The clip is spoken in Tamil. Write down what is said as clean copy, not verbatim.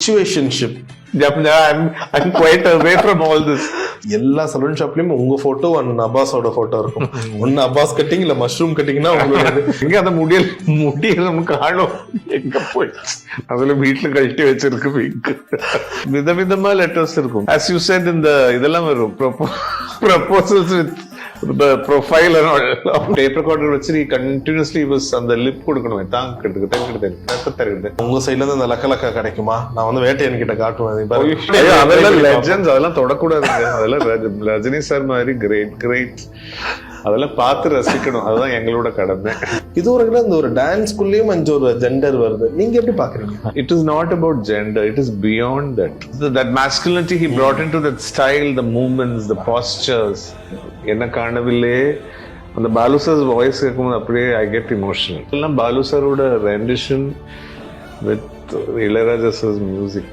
Situationship. I'm quite away from all this. எல்லா சலூன் ஷாப்லயும் உங்க போட்டோ ஒன்னு அப்பாஸோட போட்டோ இருக்கும். ஒன்னு அப்பாஸ் கட்டிங் இல்ல மஷ்ரூம் கட்டிங்னா உங்களோட. எங்க அந்த முடியல நமக்கு காணும் எங்க போய் அதுல வீட்டுல கழட்டி வச்சிருக்கு. விதவிதமா லெட்டர்ஸ் இருக்கும். As you said, இந்த இதெல்லாம் வரும் proposals with the profile and all. Tape recorder வச்சு continuously was அந்த லிப் கொடுக்கணும். தாங்க கிட்டக்கு உங்க சைடுல இருந்து அந்த லக்க கிடைக்குமா? நான் வந்து வேட்டையன் கிட்ட காட்டுவேன். அதெல்லாம் லெஜெண்ட்ஸ், அதெல்லாம் தொடக்கூடாதுங்க. அதெல்லாம் ரஜினி சார் மாதிரி கிரேட் அதெல்லாம் பார்த்து ரசிக்கணும். அதுதான் எங்களோட கடமை. இது ஒரு டான்ஸ்குள்ளேயும் ஒரு ஜெண்டர் வருது. நீங்க எப்படி பாக்குறீங்க? It is not about gender. It is beyond that. That masculinity he brought into that style, the movements, the postures. என்ன காணவில்லை அந்த பாலு சார் வாய்ஸ் கேட்கும்போது அப்படியே ஐ கெட் இமோஷனல். எல்லாம் பாலு சாரோட rendition with Ilaiyaraaja sir music.